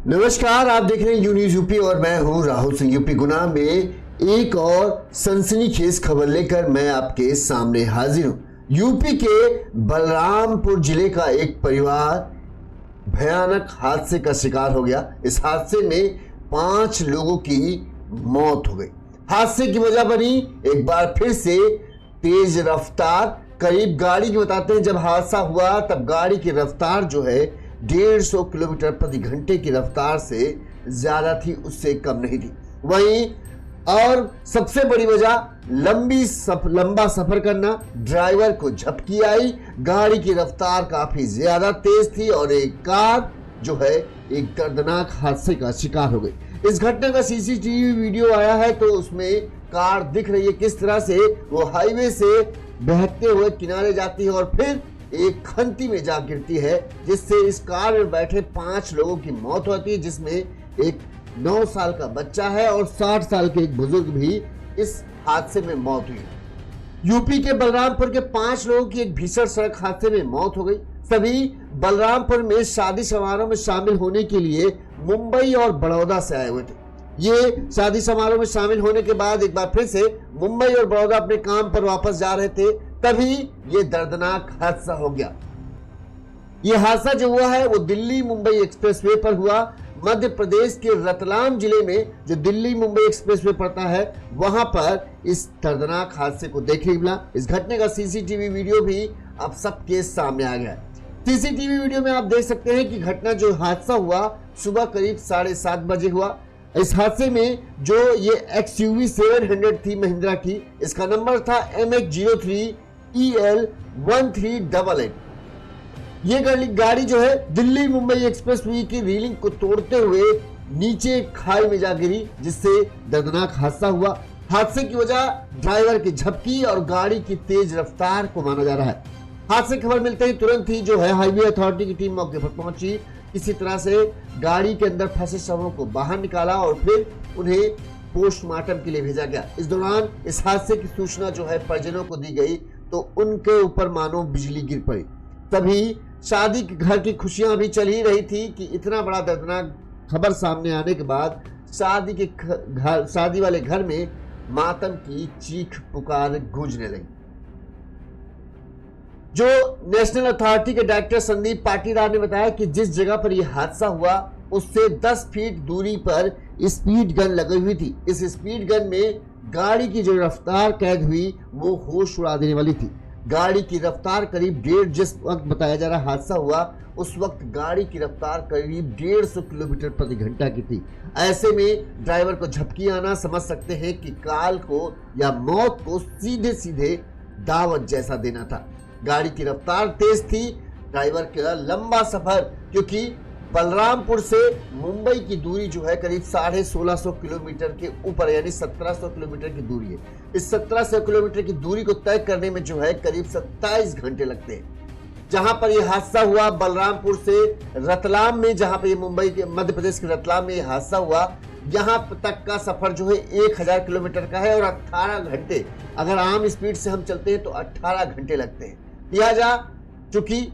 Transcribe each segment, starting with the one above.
नमस्कार, आप देख रहे हैं यू न्यूज यूपी और मैं हूं राहुल सिंह। यूपी गुना में एक और सनसनीखेज खबर लेकर मैं आपके सामने हाजिर हूं। यूपी के बलरामपुर जिले का एक परिवार भयानक हादसे का शिकार हो गया। इस हादसे में 5 लोगों की मौत हो गई। हादसे की वजह बनी एक बार फिर से तेज रफ्तार। करीब गाड़ी की बताते हैं, जब हादसा हुआ तब गाड़ी की रफ्तार जो है 150 किलोमीटर प्रति घंटे की रफ्तार से ज्यादा थी, उससे कम नहीं थी। वहीं और सबसे बड़ी वजह लंबा सफर करना, ड्राइवर को झपकी आई, गाड़ी की रफ्तार काफी ज्यादा तेज थी और एक कार जो है एक दर्दनाक हादसे का शिकार हो गई। इस घटना का सीसीटीवी वीडियो आया है तो उसमें कार दिख रही है किस तरह से वो हाईवे से बहते हुए किनारे जाती है और फिर एक खंती में जा गिरती है, जिससे इस कार में बैठे 5 लोगों की मौत होती है, जिसमें एक 9 साल का बच्चा है और 60 साल के एक बुजुर्ग भी इस हादसे में मौत हुई। यूपी के बलरामपुर के 5 लोगों की एक भीषण सड़क हादसे में मौत हो गई। सभी बलरामपुर में शादी समारोह में शामिल होने के लिए मुंबई और बड़ौदा से आए हुए थे। ये शादी समारोह में शामिल होने के बाद एक बार फिर से मुंबई और बड़ौदा अपने काम पर वापस जा रहे थे, तभी ये दर्दनाक हादसा हो गया। ये हादसा जो हुआ है वो दिल्ली मुंबई एक्सप्रेसवे पर हुआ। मध्य प्रदेश के रतलाम जिले में जो दिल्ली मुंबई एक्सप्रेसवे पड़ता है, वहां पर इस दर्दनाक हादसे को देखने मिला। इस घटने का सीसीटीवी वीडियो भी अब सबके सामने आ गया है। सीसीटीवी वीडियो में आप देख सकते हैं कि घटना जो हादसा हुआ सुबह करीब 7:30 बजे हुआ। इस हादसे में जो ये XUV 700 थी महिंद्रा की, इसका नंबर था MH03EL1388। ये गाड़ी जो है दिल्ली मुंबई एक्सप्रेसवे की रेलिंग को तोड़ते हुए नीचे खाई में जा गिरी, जिससे दर्दनाक हादसा हुआ। हादसे की वजह ड्राइवर की झपकी और गाड़ी की तेज रफ्तार को माना जा रहा है। हादसे की खबर मिलते ही तुरंत ही जो है हाईवे अथॉरिटी की टीम मौके पर पहुंची। किसी तरह से गाड़ी के अंदर फंसे शवों को बाहर निकाला और फिर उन्हें पोस्टमार्टम के लिए भेजा गया। इस दौरान इस हादसे की सूचना जो है परिजनों को दी गई तो उनके ऊपर मानो बिजली गिर पड़ी। तभी शादी के घर की खुशियां भी चल ही रही थी कि इतना बड़ा दर्दनाक खबर सामने आने के बाद शादी वाले घर में मातम की चीख पुकार गूंजने लगी। जो नेशनल अथॉरिटी के डायरेक्टर संदीप पाटीदार ने बताया कि जिस जगह पर यह हादसा हुआ उससे 10 फीट दूरी पर स्पीड गन लगी हुई थी। इस स्पीड गन में गाड़ी की जो रफ्तार कैद हुई वो होश उड़ा देने वाली थी। गाड़ी की रफ्तार करीब 1.5, जिस वक्त बताया जा रहा हादसा हुआ उस वक्त गाड़ी की रफ्तार करीब 150 किलोमीटर प्रति घंटा की थी। ऐसे में ड्राइवर को झपकी आना समझ सकते हैं कि काल को या मौत को सीधे सीधे दावत जैसा देना था। गाड़ी की रफ्तार तेज थी, ड्राइवर का लंबा सफर, क्योंकि बलरामपुर से मुंबई की दूरी जो है करीब 1650 किलोमीटर के ऊपर यानी 1700 किलोमीटर की दूरी है। इस 1700 किलोमीटर की दूरी को तय करने में जो है करीब 27 घंटे लगते हैं। जहां पर यह हादसा हुआ बलरामपुर से रतलाम में, जहां पर ये मुंबई के मध्य प्रदेश के रतलाम में यह हादसा हुआ, यहाँ तक का सफर जो है 1000 किलोमीटर का है और 18 घंटे, अगर आम स्पीड से हम चलते हैं तो 18 घंटे लगते हैं। लिहाजा चूंकि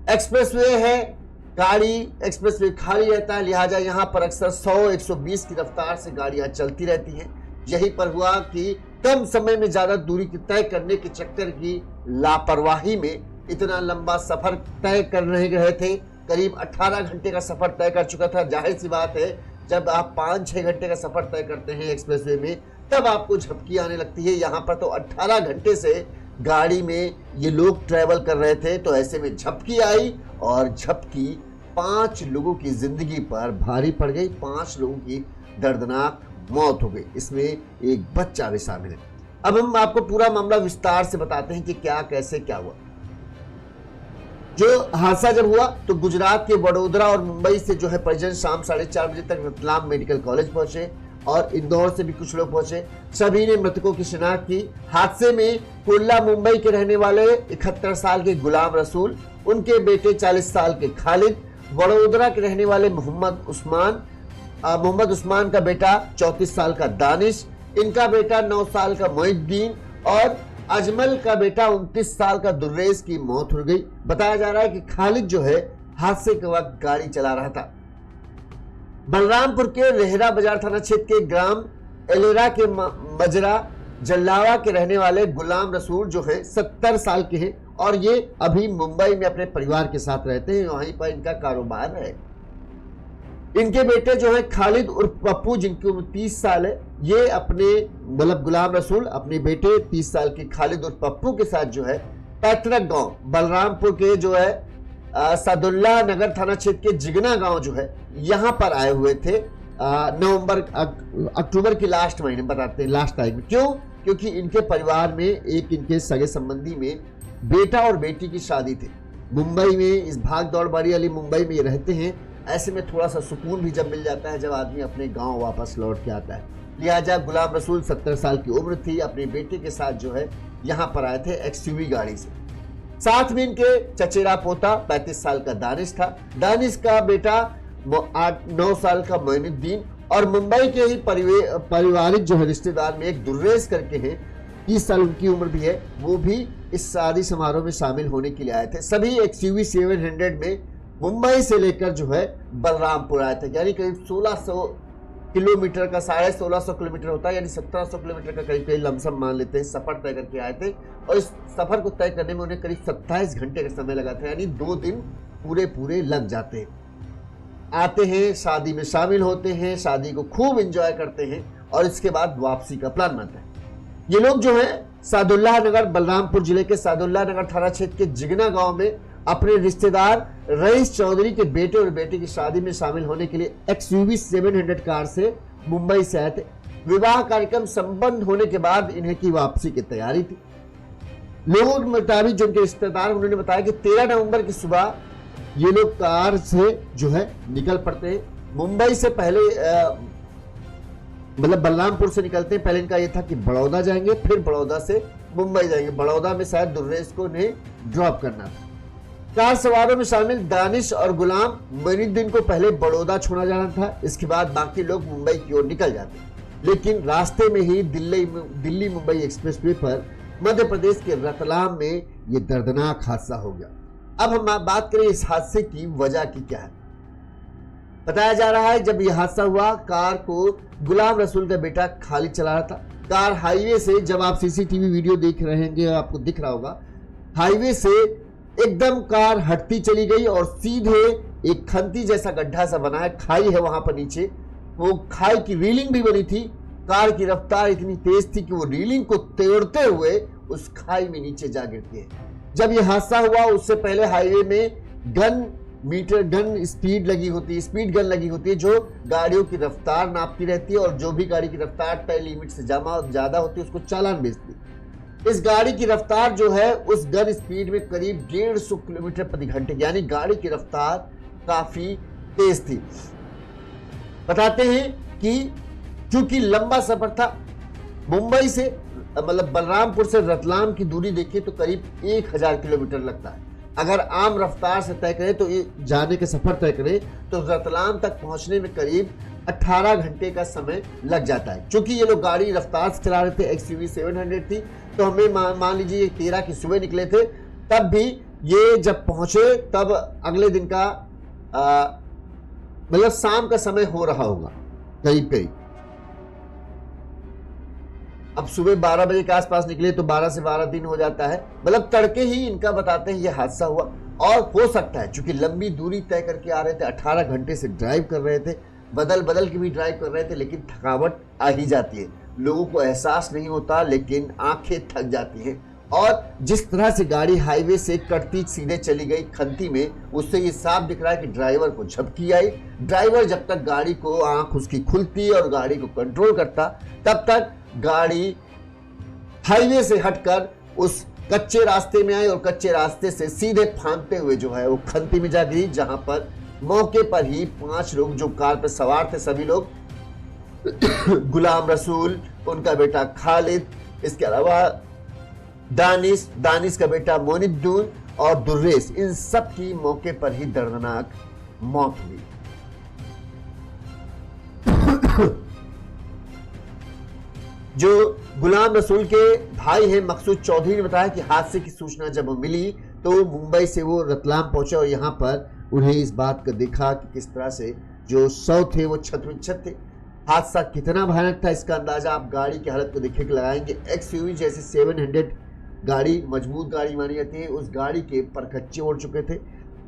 एक्सप्रेसवे है, गाड़ी एक्सप्रेसवे खाली रहता है, लिहाजा यहाँ पर अक्सर 100-120 की रफ्तार से गाड़ियां चलती रहती हैं। यही पर हुआ कि कम समय में ज्यादा दूरी की तय करने के चक्कर की लापरवाही में इतना लंबा सफर तय कर रहे थे। करीब 18 घंटे का सफर तय कर चुका था। जाहिर सी बात है जब आप 5-6 घंटे का सफर तय करते हैं एक्सप्रेसवे में तब आपको झपकी आने लगती है। यहाँ पर तो 18 घंटे से गाड़ी में ये लोग ट्रैवल कर रहे थे, तो ऐसे में झपकी आई और झपकी 5 लोगों की जिंदगी पर भारी पड़ गई। 5 लोगों की दर्दनाक मौत हो गई, इसमें एक बच्चा भी शामिल है। अब हम आपको पूरा मामला विस्तार से बताते हैं कि क्या कैसे क्या हुआ। जो हादसा जब हुआ तो गुजरात के वडोदरा और मुंबई से जो है परिजन शाम 4:30 बजे तक रतलाम मेडिकल कॉलेज पहुंचे और इंदौर से भी कुछ लोग पहुंचे। सभी ने मृतकों की शिनाख्त की। हादसे में कुल्ला मुंबई के रहने वाले 71 साल के गुलाम रसूल, उनके बेटे 40 साल के खालिद, वडोदरा के रहने वाले मोहम्मद उस्मान का बेटा 34 साल का दानिश, इनका बेटा 9 साल का मोहिद्दीन और अजमल का बेटा 29 साल का दुर्रेज की मौत हो गई। बताया जा रहा है कि खालिद जो है हादसे के वक्त गाड़ी चला रहा था। बलरामपुर के रेहरा बाजार थाना क्षेत्र के ग्राम एलेरा के मजरा जल्लावा के रहने वाले गुलाम रसूल जो है 70 साल के हैं और ये अभी मुंबई में अपने परिवार के साथ रहते हैं। वहीं पर इनका कारोबार है। इनके बेटे जो है खालिद उर्फ पप्पू जिनकी उम्र 30 साल है, ये अपने मतलब गुलाम रसूल अपने बेटे 30 साल के खालिद उर्फ पप्पू के साथ जो है पैतृक गांव बलरामपुर के जो है सादुल्ला नगर थाना क्षेत्र के जिगना गांव जो है यहाँ पर आए हुए थे। अक्टूबर की लास्ट महीने बताते हैं, लास्ट तारीख में। क्यों? क्योंकि इनके परिवार में एक इनके सगे संबंधी में बेटा और बेटी की शादी थी। मुंबई में इस भाग दौड़ वाली मुंबई में रहते हैं। ऐसे में थोड़ा सा सुकून भी जब मिल जाता है जब आदमी अपने गांव वापस लौट के आता है। लिहाजा गुलाम रसूल 70 साल की उम्र थी, अपने बेटे के साथ जो है यहाँ पर आए थे एक्सयूवी गाड़ी से। साथ में इनके चचेरा पोता 35 साल का दानिश था। दानिश का बेटा 8-9 साल का मोइनुद्दीन और मुंबई के ही पारिवारिक जो है रिश्तेदार में एक दुर्रेश करके हैं, 30 साल उनकी उम्र भी है, वो भी इस शादी समारोह में शामिल होने के लिए आए थे। सभी एक्सयूवी 700 में मुंबई से लेकर जो है बलरामपुर आए थे। यानी करीब 1600 किलोमीटर का 1650 किलोमीटर होता है, यानी 1700 किलोमीटर का करीब करीब लमसम मान लेते हैं सफर तय करके आए थे। और इस सफर को तय करने में उन्हें करीब 27 घंटे का समय लगा था, यानी 2 दिन पूरे लग जाते हैं। आते हैं, शादी में शामिल होते हैं, शादी को खूब एंजॉय करते हैं और इसके बाद वापसी का प्लान बनता है। ये लोग जो है सादुल्ला नगर बलरामपुर जिले के सादुल्ला नगर थाना क्षेत्र के जिगना गांव में अपने रिश्तेदार रईस चौधरी के बेटे और बेटी की शादी में शामिल होने के लिए एक्सयूवी 700 कार से मुंबई से आए थे। विवाह कार्यक्रम संपन्न होने के बाद इन्हें की वापसी की तैयारी थी। लोगों के मुताबिक जो उनके रिश्तेदार उन्होंने बताया कि 13 नवंबर की सुबह ये लोग कार से जो है निकल पड़ते हैं। मुंबई से पहले मतलब बलरामपुर से निकलते हैं। पहले इनका ये था कि बड़ौदा जाएंगे, फिर बड़ौदा से मुंबई जाएंगे। बड़ौदा में शायद दुर्रेश को उन्हें ड्रॉप करना था। कार सवारों में शामिल दानिश और गुलाम मोइनुद्दीन को पहले बड़ौदा छोड़ा जाना था, इसके बाद बाकी लोग मुंबई की ओर निकल जाते। लेकिन रास्ते में ही दिल्ली मुंबई एक्सप्रेसवे पर मध्य प्रदेश के रतलाम में यह दर्दनाक हादसा हो गया। अब हम बात करें इस हादसे की वजह की क्या है। बताया जा रहा है जब यह हादसा हुआ, कार को गुलाम रसूल का बेटा खालिद चला रहा था। कार हाईवे से, जब आप सीसीटीवी वीडियो देख रहे होंगे आपको दिख रहा होगा, हाईवे से एकदम कार हटती चली गई और सीधे एक खंती जैसा गड्ढा सा बना है, खाई है वहां पर नीचे। वो खाई की रीलिंग भी बनी थी। कार की रफ्तार इतनी तेज थी कि वो रीलिंग को तोड़ते हुए उस खाई में नीचे जा गिरती है। जब यह हादसा हुआ उससे पहले हाईवे में गन स्पीड लगी होती है, स्पीड गन लगी होती है जो गाड़ियों की रफ्तार नापती रहती है और जो भी गाड़ी की रफ्तार तय लिमिट से ज्यादा होती है उसको चालान भेजती है। इस गाड़ी की रफ्तार जो है उस गन स्पीड में करीब 150 किलोमीटर प्रति घंटे, यानी गाड़ी की रफ्तार काफी तेज थी। बताते हैं कि चूंकि लंबा सफर था, मुंबई से मतलब बलरामपुर से रतलाम की दूरी देखिए तो करीब 1000 किलोमीटर लगता है। अगर आम रफ्तार से तय करें तो जाने के सफर तय करें तो रतलाम तक पहुंचने में करीब 18 घंटे का समय लग जाता है। क्योंकि ये लोग गाड़ी रफ्तार से चला रहे थे, एक्सयूवी 700 थी, तो हमें मान लीजिए 13 की सुबह निकले थे, तब भी ये जब पहुंचे तब अगले दिन का मतलब शाम का समय हो रहा होगा करीब। अब सुबह 12 बजे के आसपास निकले तो 12 से 12 दिन हो जाता है, मतलब तड़के ही इनका बताते हैं ये हादसा हुआ। और हो सकता है क्योंकि लंबी दूरी तय करके आ रहे थे, 18 घंटे से ड्राइव कर रहे थे, बदल के भी ड्राइव कर रहे थे, लेकिन थकावट आ ही जाती है। लोगों को एहसास नहीं होता लेकिन आंखें थक जाती हैं। और जिस तरह से गाड़ी हाईवे से कटती सीधे चली गई खंती में, उससे ये साफ दिख रहा है कि ड्राइवर को झपकी आई। ड्राइवर जब तक गाड़ी को आंख उसकी खुलती और गाड़ी को कंट्रोल करता, तब तक गाड़ी हाईवे से हटकर उस कच्चे रास्ते में आई और कच्चे रास्ते से सीधे फांदते हुए जो है वो खंती में जा गिरी, जहां पर मौके पर ही 5 लोग जो कार पर सवार थे, सभी लोग गुलाम रसूल, उनका बेटा खालिद, इसके अलावा दानिश का बेटा मोइनुद्दीन और दुर्रेश, इन सब की मौके पर ही दर्दनाक मौत हुई। जो गुलाम रसूल के भाई हैं मकसूद चौधरी ने बताया कि हादसे की सूचना जब मिली तो मुंबई से वो रतलाम पहुंचे और यहाँ पर उन्हें इस बात का देखा कि किस तरह से जो 100 थे वो छत में छत थे। हादसा कितना भयानक था इसका अंदाजा आप गाड़ी की हालत को देख के लगाएंगे। एक्सयूवी जैसी 700 गाड़ी, मजबूत गाड़ी मानी जाती है, उस गाड़ी के परखच्चे उड़ चुके थे।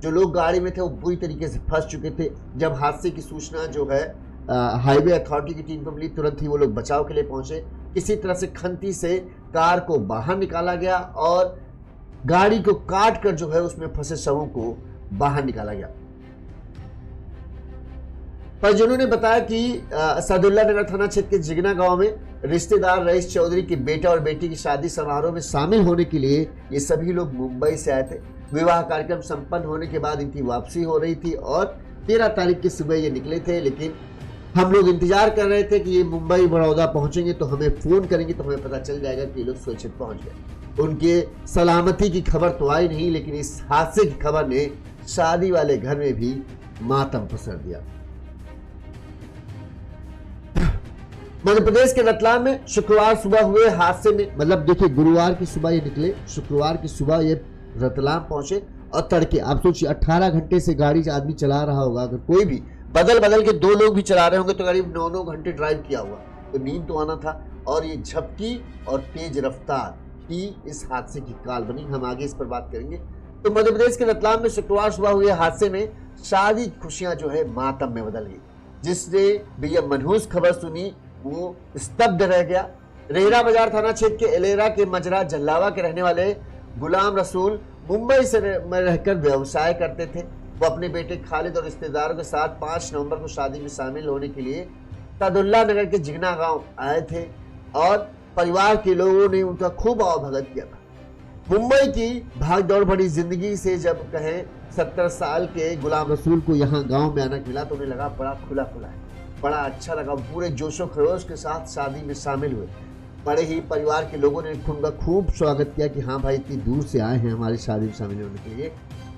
जो लोग गाड़ी में थे वो बुरी तरीके से फंस चुके थे। जब हादसे की सूचना जो है हाईवे अथॉरिटी की टीम को मिली, तुरंत ही वो लोग बचाव के लिए पहुंचे। किसी तरह से खंती से कार को बाहर निकाला गया और गाड़ी को काट कर जो है उसमें फंसे शवों को बाहर निकाला गया। परिजनों ने बताया कि सादुल्ला नगर थाना क्षेत्र के जिगना गांव में रिश्तेदार रईस चौधरी के बेटा और बेटी की शादी समारोह में शामिल होने के लिए ये सभी लोग मुंबई से आए थे। विवाह कार्यक्रम संपन्न होने के बाद इनकी वापसी हो रही थी और 13 तारीख की सुबह ये निकले थे, लेकिन हम लोग इंतजार कर रहे थे कि ये मुंबई बड़ौदा पहुंचेंगे तो हमें फोन करेंगे तो हमें पता चल जाएगा कि ये लोग सुरक्षित पहुंच गए। उनके सलामती की खबर तो आई नहीं, लेकिन इस हादसे की खबर ने शादी वाले घर में भी मातम पसर दिया। मध्य प्रदेश के रतलाम में शुक्रवार सुबह हुए हादसे में, मतलब देखिए गुरुवार की सुबह ये निकले, शुक्रवार की सुबह ये रतलाम पहुंचे और तड़के, आप सोचिए 18 घंटे से गाड़ी आदमी चला रहा होगा। अगर कोई भी बदल बदल के 2 लोग भी चला रहे होंगे तो करीब 9-9 घंटे ड्राइव किया हुआ, तो नींद तो आना था। और ये झपकी और तेज रफ्तार ही इस हादसे की काल बनी। हम आगे इस पर बात करेंगे। तो मध्य प्रदेश के रतलाम में शुक्रवार सुबह हुए हादसे में शादी की खुशियां जो है मातम में बदल गई। जिसने भी यह मनहूस खबर सुनी वो स्तब्ध रह गया। रेहरा बाजार थाना क्षेत्र के एलेरा के मजरा जल्लावा के रहने वाले गुलाम रसूल मुंबई से रहकर व्यवसाय करते थे। वो अपने बेटे खालिद और रिश्तेदारों के साथ 5 नवंबर को शादी में शामिल होने के लिए सादुल्ला नगर के जिगना गांव आए थे और परिवार के लोगों ने उनका खूब आवभगत किया था। मुंबई की भागदौड़ भरी जिंदगी से जब कहें 70 साल के गुलाम रसूल को यहाँ गांव में आना मिला तो उन्हें लगा बड़ा खुला खुला है, बड़ा अच्छा लगा। पूरे जोशो खरोश के साथ शादी में शामिल हुए। बड़े ही परिवार के लोगों ने उनका खूब स्वागत किया कि हाँ भाई इतनी दूर से आए हैं हमारी शादी में शामिल होने के लिए।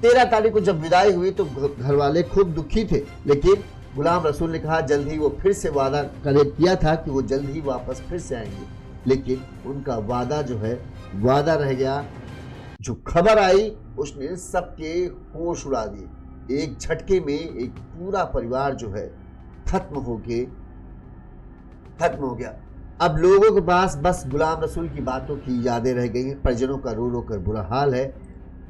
13 तारीख को जब विदाई हुई तो घर वाले खूब दुखी थे, लेकिन गुलाम रसूल ने कहा जल्द ही वो फिर से वादा किया था कि वो जल्द ही वापस फिर से आएंगे, लेकिन उनका वादा जो है वादा रह गया। जो खबर आई उसने सबके होश उड़ा दिए। एक झटके में एक पूरा परिवार जो है खत्म हो गया। अब लोगों के पास बस गुलाम रसूल की बातों की यादें रह गई हैं। परिजनों का रो रो कर बुरा हाल है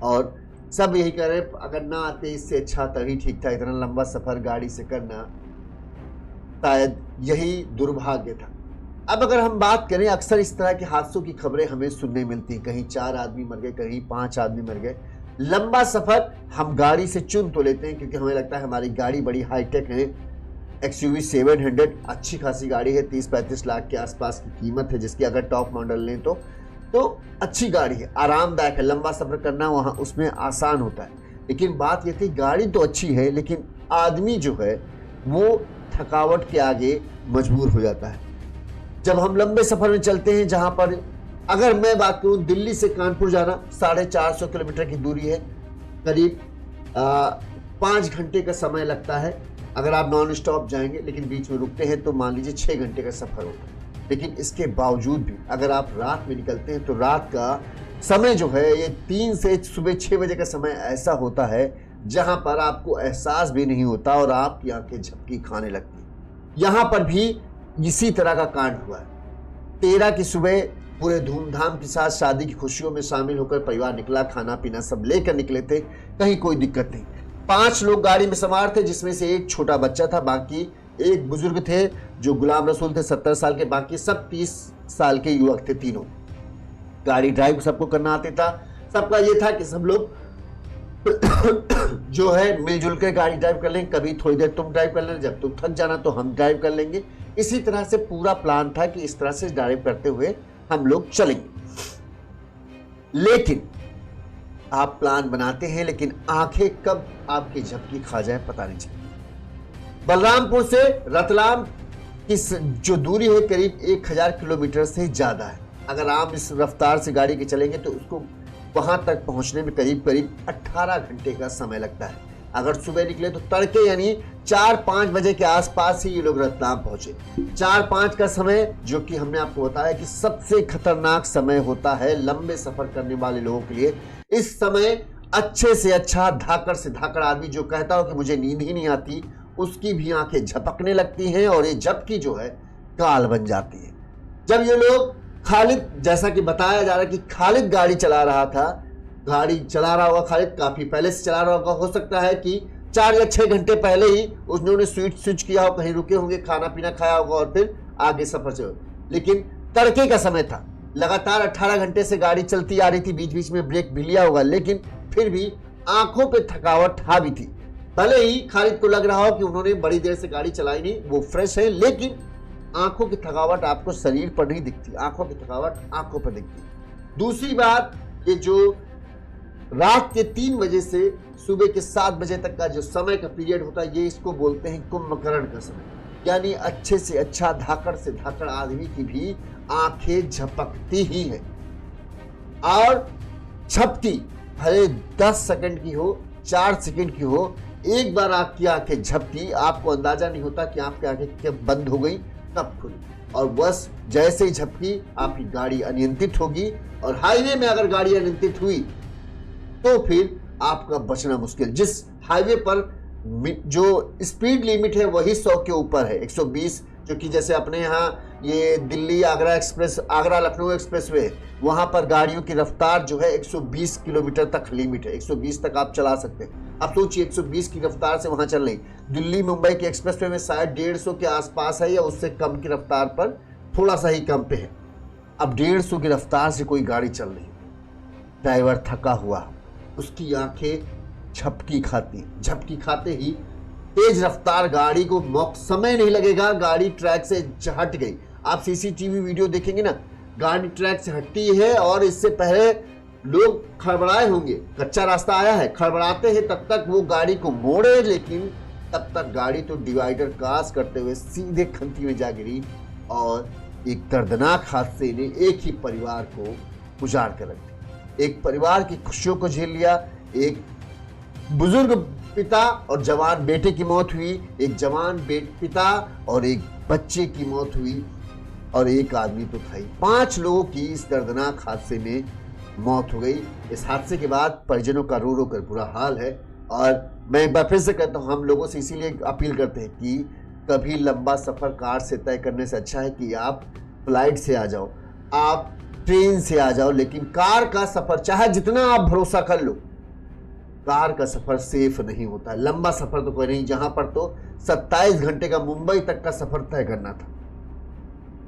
और सब यही कह रहे हैं अगर ना आते इससे अच्छा तभी ठीक था। इतना लंबा सफर गाड़ी से करना शायद यही दुर्भाग्य था। अब अगर हम बात करें, अक्सर इस तरह के हादसों की खबरें हमें सुनने मिलती हैं। कहीं 4 आदमी मर गए, कहीं 5 आदमी मर गए। लंबा सफर हम गाड़ी से चुन तो लेते हैं क्योंकि हमें लगता है हमारी गाड़ी बड़ी हाईटेक है। एक्सयूवी 700 अच्छी खासी गाड़ी है, 30-35 लाख के आसपास की कीमत है जिसकी अगर टॉप मॉडल लें तो अच्छी गाड़ी है, आरामदायक है। लंबा सफर करना वहाँ उसमें आसान होता है। लेकिन बात यह थी गाड़ी तो अच्छी है लेकिन आदमी जो है वो थकावट के आगे मजबूर हो जाता है। जब हम लंबे सफर में चलते हैं, जहाँ पर अगर मैं बात करूँ दिल्ली से कानपुर जाना 450 किलोमीटर की दूरी है, करीब 5 घंटे का समय लगता है अगर आप नॉन स्टॉप जाएंगे, लेकिन बीच में रुकते हैं तो मान लीजिए 6 घंटे का सफर होता है। लेकिन इसके बावजूद भी अगर आप रात में निकलते हैं तो रात का समय जो है ये 3 से सुबह 6 बजे का समय ऐसा होता है जहां पर आपको एहसास भी नहीं होता और आपकी आंखें झपकी खाने लगती हैं। यहां पर भी इसी तरह का कांड हुआ है। 13 की सुबह पूरे धूमधाम के साथ शादी की खुशियों में शामिल होकर परिवार निकला, खाना पीना सब लेकर निकले थे, कहीं कोई दिक्कत नहीं। 5 लोग गाड़ी में सवार थे जिसमें से एक छोटा बच्चा था, बाकी एक बुजुर्ग थे जो गुलाम रसूल थे 70 साल के, बाकी सब 30 साल के युवक थे। तीनों गाड़ी ड्राइव सबको करना आते था। सबका ये था कि सब लोग जो है मिलजुल के गाड़ी ड्राइव कर लेंगे, कभी थोड़ी देर तुम ड्राइव कर लेना, जब तुम थक जाना तो हम ड्राइव कर लेंगे। इसी तरह से पूरा प्लान था कि इस तरह से ड्राइव करते हुए हम लोग चलेंगे। लेकिन आप प्लान बनाते हैं लेकिन आंखें कब आपकी झपकी खा जाए पता नहीं चलता। बलरामपुर से रतलाम की जो दूरी है करीब 1000 किलोमीटर से ज्यादा है। अगर आप इस रफ्तार से गाड़ी के चलेंगे तो उसको वहां तक पहुंचने में करीब 18 घंटे का समय लगता है। अगर सुबह निकले तो तड़के यानी 4-5 बजे के आसपास ही ये लोग रतलाम पहुंचे। 4-5 का समय जो कि हमने आपको बताया कि सबसे खतरनाक समय होता है लंबे सफर करने वाले लोगों के लिए। इस समय अच्छे से अच्छा धाकड़ से धाकड़ आदमी जो कहता हो कि मुझे नींद ही नहीं आती, उसकी भी आंखें झपकने लगती हैं और ये झपकी जो है काल बन जाती है। जब ये लोग खालिद, जैसा कि बताया जा रहा है कि खालिद गाड़ी चला रहा था, गाड़ी चला रहा होगा खालिद, काफी पहले से चला रहा होगा, हो सकता है कि 4 या 6 घंटे पहले ही उन्होंने स्विच किया हो, कहीं रुके होंगे, खाना पीना खाया होगा और फिर आगे सफर से। लेकिन तड़के का समय था, लगातार 18 घंटे से गाड़ी चलती आ रही थी, बीच बीच में ब्रेक भी लिया होगा, लेकिन फिर भी आंखों पे थकावट हावी थी। भले ही खालिद को लग रहा हो कि उन्होंने बड़ी देर से गाड़ी चलाई नहीं, वो फ्रेश है, लेकिन आंखों की थकावट आपको शरीर पर नहीं दिखती, आंखों की थकावट आंखों पर दिखती। दूसरी बात, ये जो रात के 3 बजे से सुबह के 7 बजे तक का जो समय का पीरियड होता है, ये इसको बोलते हैं कुंभकर्ण का समय। यानी अच्छे से अच्छा धाकड़ से धाकड़ आदमी की भी आंखें झपकती ही है, और झपकी भले 10 सेकंड की हो, 4 सेकंड की हो, एक बार आपकी आंखें झपकी, आपको अंदाजा नहीं होता कि आपकी आंखें कब बंद हो गई कब खुली, और बस जैसे ही झपकी आपकी गाड़ी अनियंत्रित होगी, और हाईवे में अगर गाड़ी अनियंत्रित हुई तो फिर आपका बचना मुश्किल। जिस हाईवे पर जो स्पीड लिमिट है वही 100 के ऊपर है, 120, जो कि जैसे अपने यहाँ ये Delhi Agra express, Agra Lucknow express way, वहां पर गाड़ियों की रफ्तार जो है 120 किलोमीटर तक लिमिट है, 120 तक आप चला सकते हैं। अब सोचिए 120 की रफ्तार से वहां चल रही, दिल्ली मुंबई के एक्सप्रेस वे में शायद 150 के आसपास है या उससे कम की रफ्तार पर, थोड़ा सा ही कम पे है। अब 150 की रफ्तार से कोई गाड़ी चल रही, ड्राइवर थका हुआ, उसकी आंखें झपकी खाती, झपकी खाते ही तेज रफ्तार गाड़ी को समय नहीं लगेगा, गाड़ी ट्रैक से हट गई। आप सीसीटीवी वीडियो देखेंगे ना, गाड़ी ट्रैक से हटती है और इससे पहले लोग खड़बड़ाए होंगे, कच्चा रास्ता आया है, खड़बड़ाते हैं, तब तक वो गाड़ी को मोड़े, लेकिन तब तक गाड़ी तो डिवाइडर क्रॉस करते हुए सीधे खंती में जा गिरी, और एक दर्दनाक हादसे ने एक ही परिवार को उजाड़ कर रख दिया। एक परिवार की खुशियों को झेल लिया, एक बुजुर्ग पिता और जवान बेटे की मौत हुई, एक जवान पिता और एक बच्चे की मौत हुई, और एक आदमी तो था ही। 5 लोगों की इस दर्दनाक हादसे में मौत हो गई। इस हादसे के बाद परिजनों का रो रो कर बुरा हाल है, और मैं एक बार फिर से कहता हूँ, हम लोगों से इसीलिए अपील करते हैं कि कभी लंबा सफ़र कार से तय करने से अच्छा है कि आप फ्लाइट से आ जाओ, आप ट्रेन से आ जाओ, लेकिन कार का सफ़र चाहे जितना आप भरोसा कर लो, कार का सफ़र सेफ नहीं होता। लंबा सफ़र तो कोई नहीं, जहाँ पर तो 27 घंटे का मुंबई तक का सफ़र तय करना था।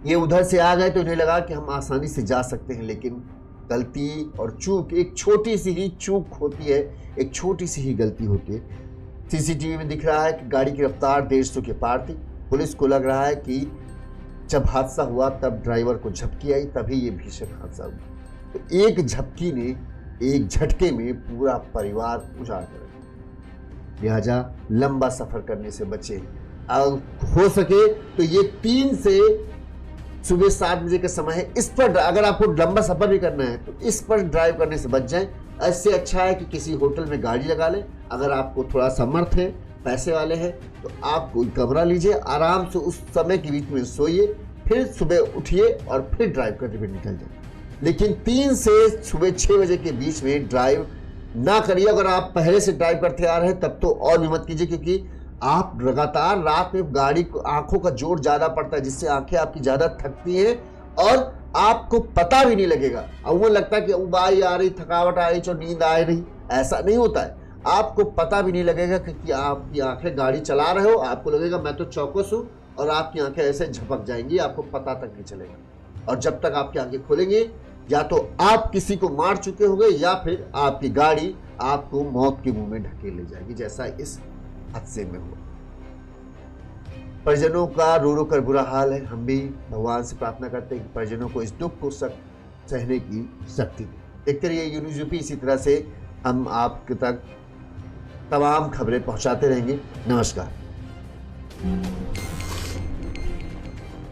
ये उधर से आ गए तो इन्हें लगा कि हम आसानी से जा सकते हैं, लेकिन गलती और चूक, एक छोटी सी ही चूक होती है, एक छोटी सी ही गलती होती है। सीसीटीवी में दिख रहा है कि गाड़ी की रफ्तार 150 के पार थी। पुलिस को लग रहा है कि जब हादसा हुआ तब ड्राइवर को झपकी आई, तभी ये भीषण हादसा हुआ। तो एक झपकी ने, एक झटके में पूरा परिवार उजाड़ कर रखा। लिहाजा लंबा सफर करने से बचे, हो सके तो ये 3 से सुबह 7 बजे का समय है, इस पर अगर आपको लंबा सफर भी करना है तो इस पर ड्राइव करने से बच जाएं। इससे अच्छा है कि किसी होटल में गाड़ी लगा लें। अगर आपको थोड़ा समर्थ है, पैसे वाले हैं, तो आप कोई कमरा लीजिए, आराम से उस समय के बीच में सोइए, फिर सुबह उठिए और फिर ड्राइव करके फिर निकल जाए। लेकिन 3 से सुबह 6 बजे के बीच में ड्राइव ना करिए। अगर आप पहले से ड्राइव करते आ रहे हैं तब तो और भी मत कीजिए, क्योंकि आप लगातार रात में गाड़ी को, आंखों का जोर ज़्यादा पड़ता है, जिससे आंखें आपकी ज़्यादा थकती हैं और आपको पता भी नहीं लगेगा। अब वो लगता है कि उबाई आ रही, थकावट आ रही, जो नींद आ रही, ऐसा नहीं होता है। आपको पता भी नहीं लगेगा क्योंकि आपकी आंखें, गाड़ी चला रहे हो, आपको लगेगा मैं तो चौकस हूँ, और आपकी आंखें ऐसे झपक जाएंगी, आपको पता तक नहीं चलेगा। और जब तक आपकी आंखें खोलेंगे, या तो आप किसी को मार चुके होंगे या फिर आपकी गाड़ी आपको मौत के मुंह में ढकेल ले जाएगी, जैसा इस हादसे में हुआ। परिजनों का रो रो कर बुरा हाल है। हम भी भगवान से प्रार्थना करते हैं कि परिजनों को इस दुख को सहने की शक्ति दे। देखते रहिए यून्यूज़ यूपी, इसी तरह से हम आपके तक तमाम खबरें पहुंचाते रहेंगे। नमस्कार।